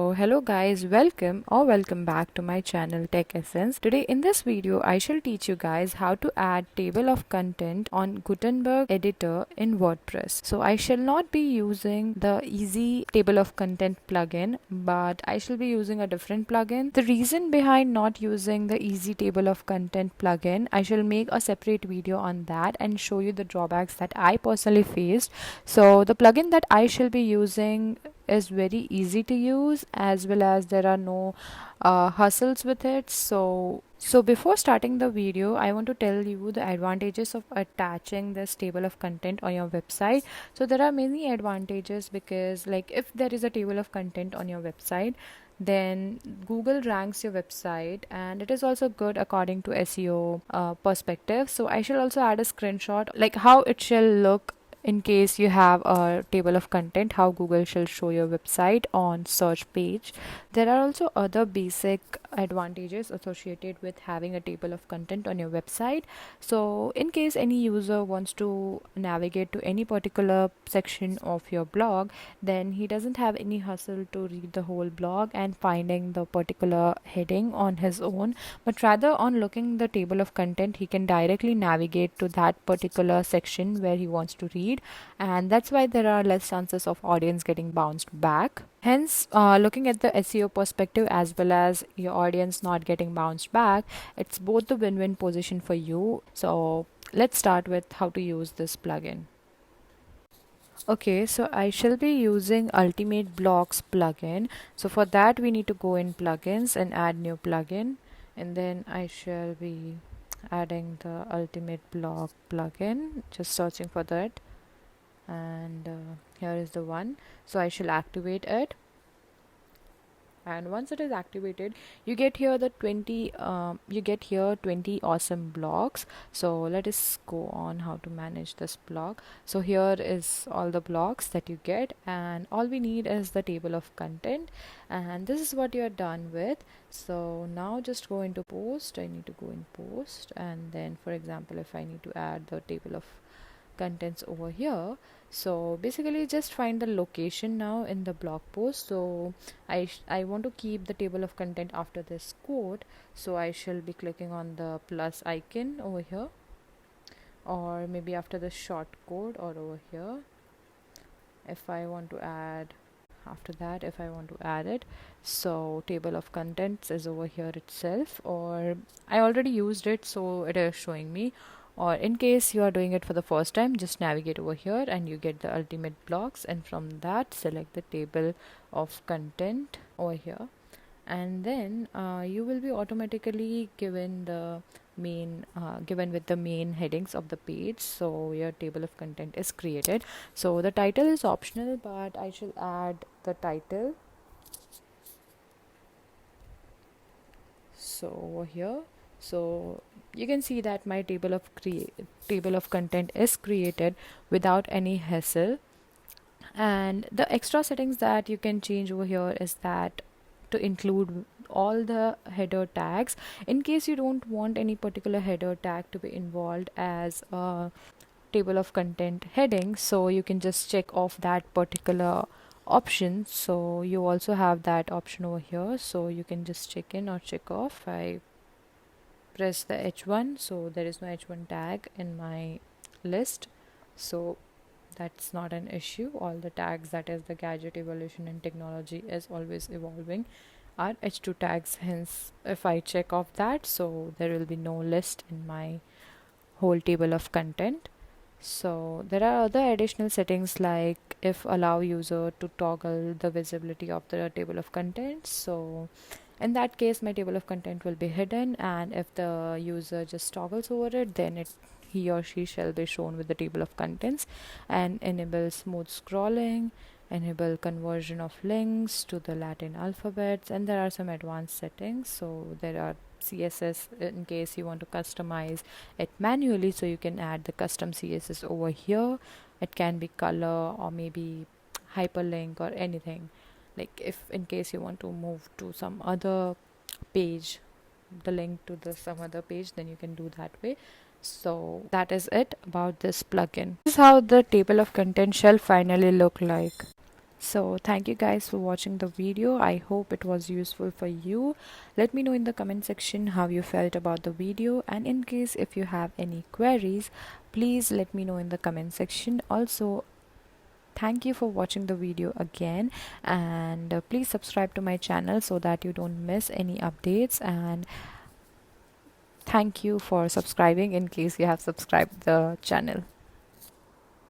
So hello guys, welcome back to my channel Tech Essence. Today in this video I shall teach you guys how to add table of content on Gutenberg editor in WordPress. So I shall not be using the easy table of content plugin, but I shall be using a different plugin. The reason behind not using the easy table of content plugin, I shall make a separate video on that and show you the drawbacks that I personally faced. So the plugin that I shall be using is very easy to use, as well as there are no hustles with it. So before starting the video, I want to tell you the advantages of attaching this table of content on your website. So there are many advantages, because like if there is a table of content on your website, then Google ranks your website, and it is also good according to SEO perspective. So I shall also add a screenshot like how it shall look in case you have a table of content, how Google shall show your website on search page. There are also other basic advantages associated with having a table of content on your website. So in case any user wants to navigate to any particular section of your blog, then he doesn't have any hustle to read the whole blog and finding the particular heading on his own, but rather on looking the table of content he can directly navigate to that particular section where he wants to read, and that's why there are less chances of audience getting bounced back. Hence, looking at the SEO perspective as well as your audience not getting bounced back, it's both the win-win position for you. So let's start with how to use this plugin. Okay, so I shall be using Ultimate Blocks plugin. So for that we need to go in plugins and add new plugin, and then I shall be adding the Ultimate Block plugin, just searching for that, and here is the one. So I shall activate it, and once it is activated, you get here the 20 awesome blocks. So let us go on how to manage this block. So here is all the blocks that you get, and all we need is the table of content, and this is what you're done with. So now just go into post. I need to go in post, and then for example if I need to add the table of contents over here, so basically just find the location now in the blog post. So I want to keep the table of content after this quote, so I shall be clicking on the plus icon over here, or maybe after the short code, or over here if I want to add, after that if I want to add it. So table of contents is over here itself, or I already used it so it is showing me, or in case you are doing it for the first time, just navigate over here and you get the ultimate blocks, and from that select the table of content over here, and then you will be automatically given with the main headings of the page. So your table of content is created. So the title is optional, but I shall add the title. So over here, so you can see that my table of content is created without any hassle. And the extra settings that you can change over here is that to include all the header tags, in case you don't want any particular header tag to be involved as a table of content heading, so you can just check off that particular option. So you also have that option over here, so you can just check in or check off. I press the H1, so there is no H1 tag in my list, so that's not an issue. All the tags, that is the gadget evolution and technology is always evolving, are H2 tags. Hence if I check off that, so there will be no list in my whole table of content. So there are other additional settings, like if allow user to toggle the visibility of the table of contents. So in that case my table of content will be hidden, and if the user just toggles over it, then he or she shall be shown with the table of contents. And enable smooth scrolling, enable conversion of links to the Latin alphabets, and there are some advanced settings. So there are CSS in case you want to customize it manually, so you can add the custom CSS over here. It can be color or maybe hyperlink or anything, like if in case you want to move to some other page, the link to the some other page, then you can do that way. So that is it about this plugin. This is how the table of content shall finally look like. So thank you guys for watching the video. I hope it was useful for you. Let me know in the comment section how you felt about the video, and in case if you have any queries, please let me know in the comment section. Also, thank you for watching the video again, and please subscribe to my channel so that you don't miss any updates. And thank you for subscribing in case you have subscribed the channel.